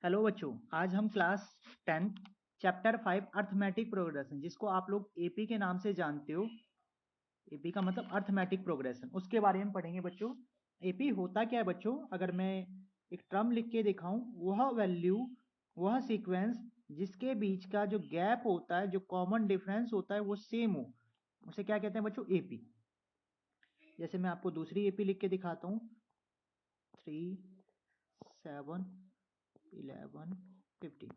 Hello बच्चों, आज हम क्लास 10 चैप्टर 5 अर्थमेटिक प्रोग्रेशन, जिसको आप लोग एपी के नाम से जानते हो। एपी का मतलब अर्थमेटिक प्रोग्रेशन, उसके बारे में पढ़ेंगे बच्चों। एपी होता क्या है बच्चों? अगर मैं एक टर्म लिख के दिखाऊं, वह वैल्यू, वह सीक्वेंस जिसके बीच का जो गैप होता है, जो कॉमन डिफरेंस होता है, वो सेम हो, उसे क्या कहते हैं बच्चों? एपी। जैसे मैं आपको दूसरी एपी लिख के दिखाता हूँ। 3, 7, 11, 15।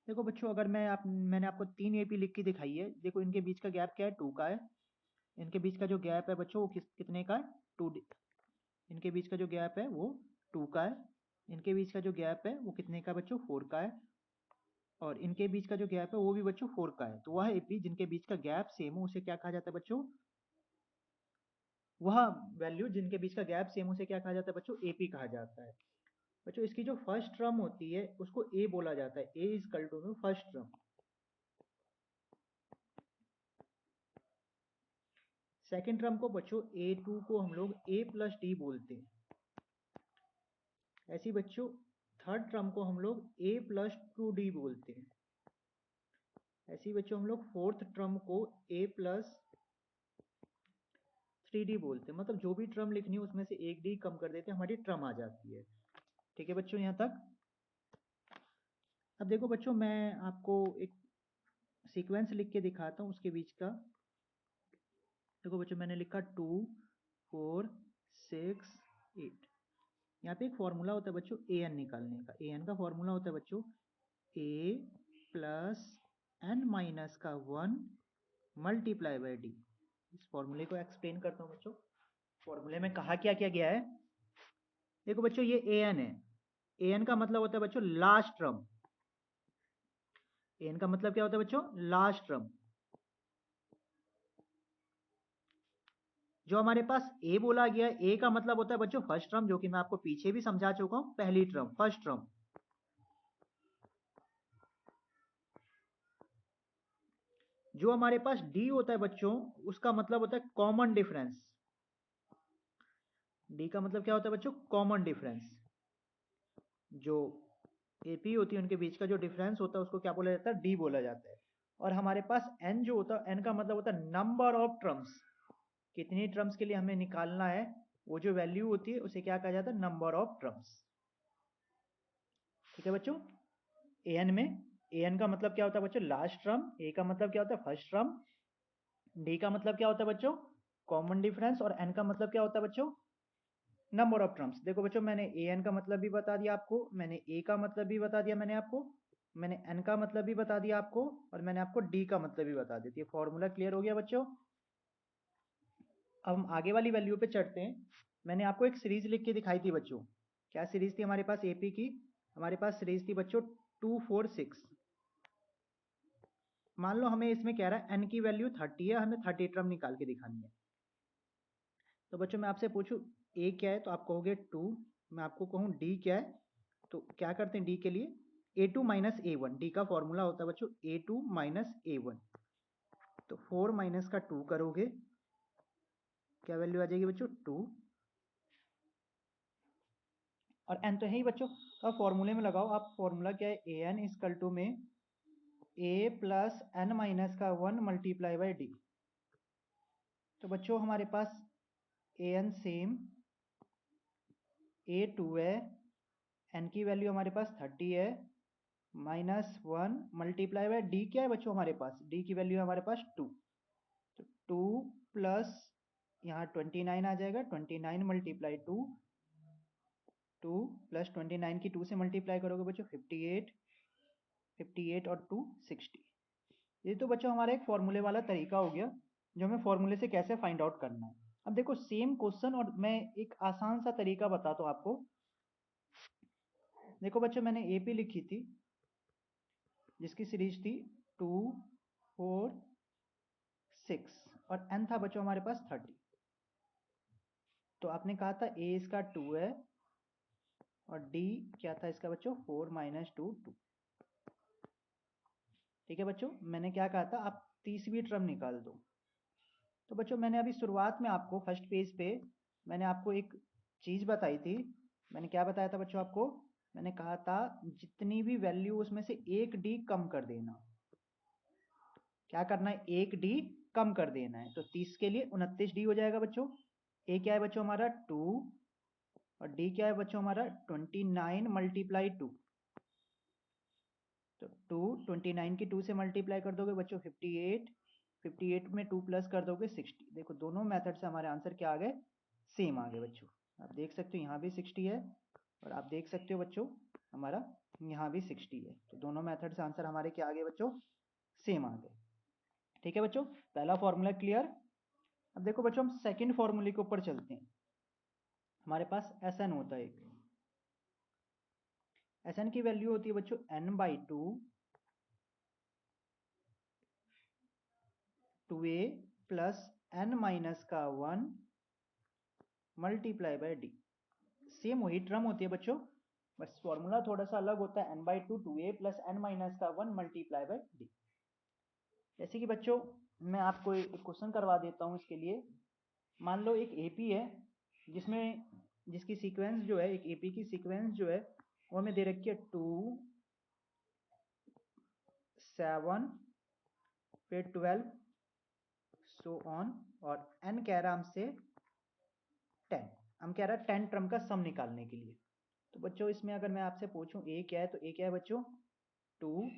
देखो बच्चों, अगर मैंने आपको 3 एपी लिख के दिखाई है। देखो, इनके बीच का गैप क्या है? 2 का है। इनके बीच का जो गैप है बच्चों, वो कितने का है? 2। इनके बीच का जो गैप है वो 2 का है। इनके बीच का जो गैप है वो कितने का बच्चों? 4 का है। और इनके बीच का जो गैप है वो भी बच्चों 4 का है। तो वह एपी जिनके बीच का गैप सेम हो, उसे क्या कहा जाता है बच्चों? वह वैल्यू जिनके बीच का गैप सेम हो, उसे क्या कहा जाता है बच्चों? एपी कहा जाता है। बच्चों, इसकी जो फर्स्ट टर्म होती है उसको ए बोला जाता है। A is equal to first term. Second term को बच्चों A2 को हम लोग A प्लस डी बोलते हैं। ऐसी बच्चों थर्ड टर्म को हम लोग A प्लस 2D बोलते हैं। ऐसी बच्चों हम लोग फोर्थ टर्म को A प्लस 3D बोलते हैं। मतलब जो भी टर्म लिखनी है उसमें से एक डी कम कर देते हैं, हमारी टर्म आ जाती है। ठीक है बच्चों, यहाँ तक। अब देखो बच्चों, मैं आपको एक सीक्वेंस लिख के दिखाता हूँ उसके बीच का। देखो बच्चों, मैंने लिखा 2, 4, 6, 8। यहाँ पे एक फॉर्मूला होता है बच्चों ए एन निकालने का। ए एन का फॉर्मूला होता है बच्चों ए प्लस एन माइनस का 1 मल्टीप्लाई बाय डी। इस फॉर्मूले को एक्सप्लेन करता हूँ बच्चों। फॉर्मूले में कहा क्या क्या गया है? देखो बच्चों, ये ए एन है। ए एन का मतलब होता है बच्चों लास्ट टर्म। ए एन का मतलब क्या होता है बच्चों? Last term. जो हमारे पास ए बोला गया है, ए का मतलब होता है बच्चों फर्स्ट टर्म, जो कि मैं आपको पीछे भी समझा चुका हूं। पहली टर्म, फर्स्ट टर्म। जो हमारे पास डी होता है बच्चों, उसका मतलब होता है कॉमन डिफरेंस। डी का मतलब क्या होता है बच्चों? Common difference. जो एपी होती है उनके बीच का जो डिफरेंस होता है उसको क्या बोला जाता है? डी बोला जाता है। और हमारे पास एन जो होता है, एन का मतलब होता है नंबर ऑफ टर्म्स। कितनी टर्म्स के लिए हमें निकालना है, वो जो वैल्यू होती है उसे क्या कहा जाता है? Number of terms. ठीक है बच्चों। ए एन में, ए एन का मतलब क्या होता है बच्चों? Last term. ए का मतलब क्या होता है? First term. डी का मतलब क्या होता है बच्चों? Common difference. और एन का मतलब क्या होता है बच्चों? Number of terms. देखो बच्चों, मैंने ए एन का मतलब भी बता दिया आपको, मैंने ए का मतलब भी बता दिया मैंने आपको, मैंने एन का मतलब भी बता दिया आपको, और मैंने आपको डी का मतलब भी बता दी थी। फॉर्मूला क्लियर हो गया बच्चों? अब हम आगे वाली वैल्यू पे चढ़ते हैं। मैंने आपको एक सीरीज लिख के दिखाई थी बच्चों। क्या सीरीज थी हमारे पास एपी की? हमारे पास सीरीज थी बच्चों 2, 4, 6। मान लो हमें इसमें कह रहा है एन की वैल्यू 30 है, हमें 30 टर्म निकाल के दिखानी है। तो बच्चों, मैं आपसे पूछूं ए क्या है, तो आप कहोगे 2। मैं आपको कहूं डी क्या है, तो क्या करते हैं डी के लिए? A2 minus A1। डी का फॉर्मूला होता है बच्चों A2 माइनस A1। तो 4 माइनस का 2 करोगे, क्या वैल्यू आ जाएगी बच्चों? 2। और एन तो है ही बच्चों। अब फॉर्मूले में लगाओ आप। फॉर्मूला क्या है? ए एन इजकल टू में ए प्लस एन माइनस का 1 मल्टीप्लाई बाई डी। तो बच्चों, हमारे पास ए एन सेम, A2 है, एन की वैल्यू हमारे पास 30 है, -1 मल्टीप्लाई बाय डी। क्या है बच्चों हमारे पास? डी की वैल्यू है हमारे पास 2। तो 2 प्लस यहाँ 29 आ जाएगा। 29 मल्टीप्लाई 2, 2 प्लस 29 की 2 से मल्टीप्लाई करोगे बच्चों 58, 58 और 2 60। ये तो बच्चों हमारा एक फॉर्मूले वाला तरीका हो गया, जो हमें फॉर्मूले से कैसे फाइंड आउट करना है। अब देखो सेम क्वेश्चन, और मैं एक आसान सा तरीका बताता हूँ आपको। देखो बच्चों, मैंने एपी लिखी थी जिसकी सीरीज थी 2, 4, 6, और एन था बच्चों हमारे पास 30। तो आपने कहा था ए इसका 2 है, और डी क्या था इसका बच्चों? 4 माइनस 2, 2। ठीक है बच्चों, मैंने क्या कहा था, आप 30वीं टर्म निकाल दो। तो बच्चों मैंने अभी शुरुआत में आपको फर्स्ट पेज पे मैंने आपको एक चीज़ बताई थी। मैंने क्या बताया था बच्चों आपको? मैंने कहा था जितनी भी वैल्यू उसमें से एक डी कम कर देना। क्या करना है? एक डी कम कर देना है। तो 30 के लिए 29 डी हो जाएगा बच्चों। ए क्या है बच्चों हमारा 2, और डी क्या है बच्चों हमारा 29 मल्टीप्लाई 2। तो 2 29 की 2 से मल्टीप्लाई कर दोगे बच्चों 58, 58 में 2 प्लस कर दोगे 60। देखो दोनों मेथड से हमारे आंसर क्या आ गए? सेम आ गए बच्चों। आप देख सकते हो यहाँ भी 60 है, और आप देख सकते हो बच्चों हमारा यहाँ भी 60 है। तो दोनों मेथड से आंसर हमारे क्या आ गए बच्चों? सेम आ गए। ठीक है बच्चों, पहला फॉर्मूला क्लियर। अब देखो बच्चों हम सेकंड फॉर्मूले के ऊपर चलते हैं। हमारे पास Sn होता है एक। Sn की वैल्यू होती है बच्चों n/2 2a plus n minus का 1 मल्टीप्लाई बाय डी। सेम वही टर्म होती है बच्चों, बस फॉर्मूला थोड़ा सा अलग होता है। n/2 2a plus n minus का 1 मल्टीप्लाई बाय डी। जैसे कि बच्चों मैं आपको एक क्वेश्चन करवा देता हूं इसके लिए। मान लो एक एपी है जिसमें जिसकी सीक्वेंस जो है, एक एपी की सीक्वेंस जो है वो हमें दे रखी है 2 7 फिर 12 सो ऑन, और n कह रहा हमसे 10। हम कह रहा है 10 टर्म का सम निकालने के लिए। तो बच्चों इसमें अगर मैं आपसे पूछूं a क्या है, तो a क्या है बच्चों 2।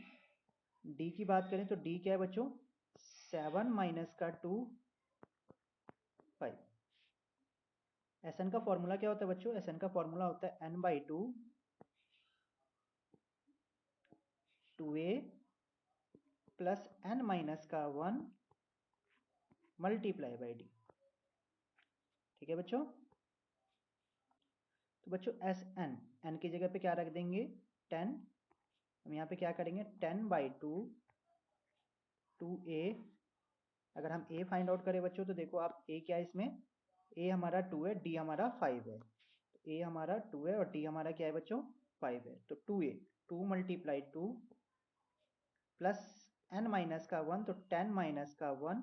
d की बात करें तो d क्या है बच्चों 7 माइनस का 2 5। Sn का फॉर्मूला क्या होता है बच्चों? Sn का फॉर्मूला होता है n/2 2a plus n minus का 1 मल्टीप्लाई बाय डी। ठीक है बच्चों, तो बच्चों Sn n की जगह पे क्या रख देंगे 10। हम यहाँ पे क्या करेंगे 10/2 2a। अगर हम a फाइंड आउट करें बच्चों तो देखो आप a क्या है इसमें, a हमारा 2 है, d हमारा 5 है। तो a हमारा 2 है और d हमारा क्या है बच्चों 5 है। तो 2a 2 multiply 2 plus n minus का 1, तो 10 माइनस का 1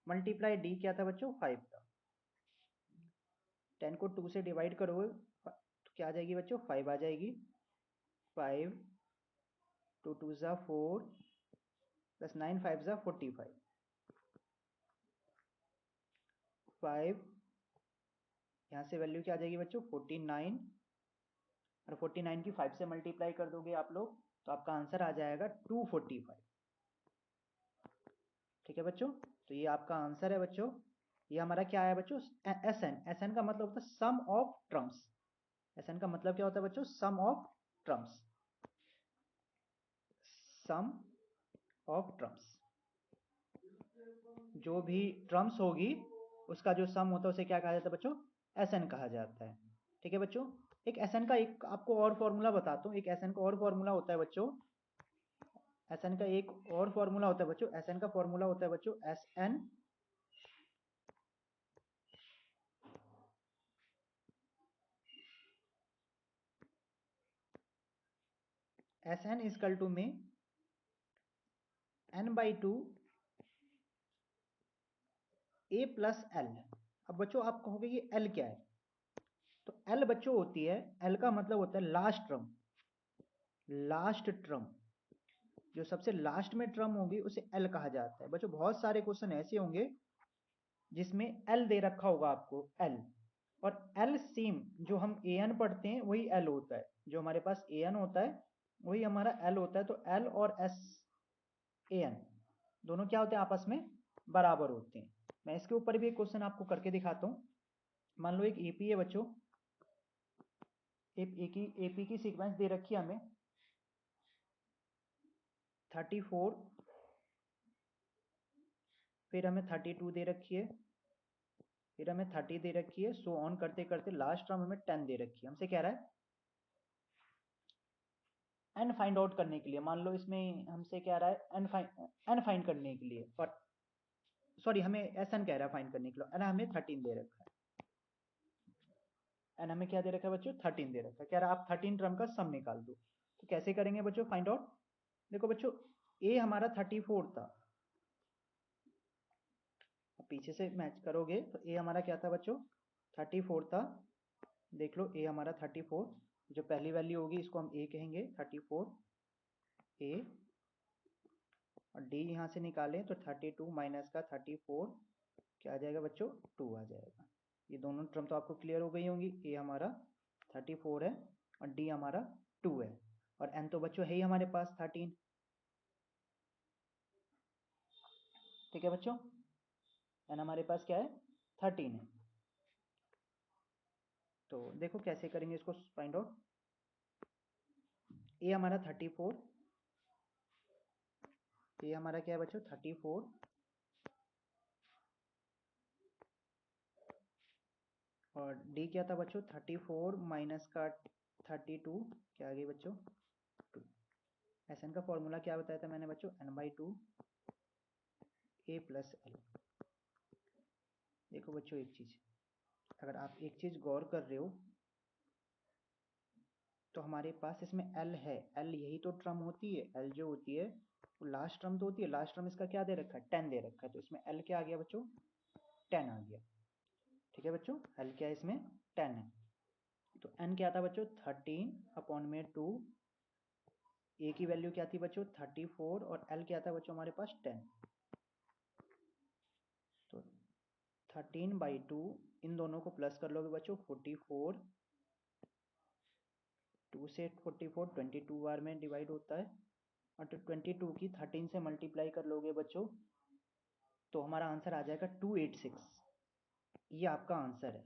मल्टीप्लाई d क्या था बच्चों 5 था। 10 को 2 से डिवाइड करोगे तो क्या आ जाएगी बच्चों 5 आ जाएगी। 5 2 2 ज़ा 4 प्लस 9 5 ज़ा 45। 5 यहाँ से वैल्यू क्या आ जाएगी बच्चों 49, और 49 की 5 से मल्टीप्लाई कर दोगे आप लोग तो आपका आंसर आ जाएगा 245। ठीक है बच्चों, तो ये आपका आंसर है बच्चों। ये हमारा क्या है बच्चों Sn का मतलब होता है सम ऑफ टर्म्स। Sn का मतलब क्या होता है बच्चों? Sum of terms. Sum of terms, जो भी टर्म्स होगी उसका जो सम होता है उसे क्या कहा जाता है बच्चों? Sn कहा जाता है। ठीक है बच्चों, एक Sn का एक आपको और फॉर्मूला बताता हूँ। एक Sn का और फॉर्मूला होता है बच्चों, Sn का एक और फॉर्मूला होता है बच्चों। Sn का फॉर्मूला होता है बच्चों Sn इजकल टू में n/2 a प्लस l। अब बच्चों आप कहोगे ये l क्या है? तो l बच्चों होती है, l का मतलब होता है लास्ट टर्म। लास्ट टर्म, जो सबसे लास्ट में टर्म होगी उसे l कहा जाता है। बच्चों बहुत सारे क्वेश्चन ऐसे होंगे जिसमें l दे रखा होगा आपको l, और l सेम जो हम an पढ़ते हैं वही l होता है। जो हमारे पास an होता है वही हमारा l होता है। तो l और an दोनों क्या होते हैं? आपस में बराबर होते हैं। मैं इसके ऊपर भी एक क्वेश्चन आपको करके दिखाता हूं। मान लो एक एपी है बच्चों, एपी की सीक्वेंस दे रखी है हमें 34, फिर हमें 32 दे रखी है, फिर हमें 30 दे रखी है, सो ऑन करते करते लास्ट टर्म हमें 10 दे रखी है। हमसे कह रहा है n फाइंड आउट करने के लिए। मान लो इसमें हमसे क्या रहा है n फाइंड करने के लिए, और सॉरी हमें Sn कह रहा है फाइंड करने के लिए, n हमें 13 दे रखा है। n हमें क्या दे रखा है बच्चों 13 दे रखा है। कह रहा है आप 13 टर्म का सम निकाल दो। तो कैसे करेंगे बच्चों फाइंड आउट? देखो बच्चों ए हमारा 34 था, पीछे से मैच करोगे तो ए हमारा क्या था बच्चों 34 था। देख लो ए हमारा 34, जो पहली वैल्यू होगी इसको हम ए कहेंगे 34 ए, और डी यहाँ से निकालें तो 32 माइनस का 34 क्या आ जाएगा बच्चों 2 आ जाएगा। ये दोनों टर्म तो आपको क्लियर हो गई होंगी, ए हमारा 34 है और डी हमारा 2 है, और एन तो बच्चों है ही हमारे पास 13। ठीक है बच्चों, एन हमारे पास क्या है 13 है। तो देखो कैसे करेंगे इसको फाइंड आउट। ए हमारा 34, ये हमारा क्या है बच्चों 34, और डी क्या था बच्चों 34 माइनस का 32 क्या आ गई बच्चों 2। एस एन का फॉर्मूला क्या बताया था मैंने बच्चों n/2 a प्लस एल। देखो बच्चों एक चीज, अगर आप एक चीज गौर कर रहे हो तो हमारे पास इसमें एल है, एल यही तो टर्म होती है, एल जो होती है वो लास्ट टर्म तो होती है, लास्ट टर्म इसका क्या दे रखा है 10 दे रखा है, तो इसमें एल क्या आ गया बच्चों 10 आ गया। ठीक है बच्चों, एल क्या है इसमें 10 है। तो एन क्या था बच्चों 13/2, ए की वैल्यू क्या थी बच्चों 34 और एल क्या था बच्चों हमारे पास 10। तो 13/2 इन दोनों को प्लस कर लोगे बच्चों 44, 2 से 44 22 बार में डिवाइड होता है, और तो 22 की 13 से मल्टीप्लाई कर लोगे बच्चों तो हमारा आंसर आ जाएगा 286। ये आपका आंसर है।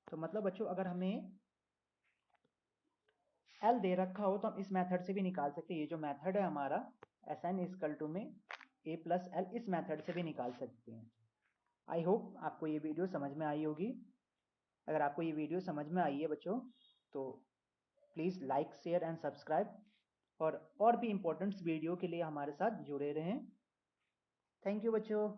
तो मतलब बच्चों अगर हमें एल दे रखा हो तो हम इस मेथड से भी निकाल सकते हैं। ये जो मेथड है हमारा SN में a प्लस एल, इस मेथड से भी निकाल सकते हैं। आई होप आपको ये वीडियो समझ में आई होगी। अगर आपको ये वीडियो समझ में आई है बच्चों तो please like share and subscribe, और भी इम्पोर्टेंट वीडियो के लिए हमारे साथ जुड़े रहें। थैंक यू बच्चों।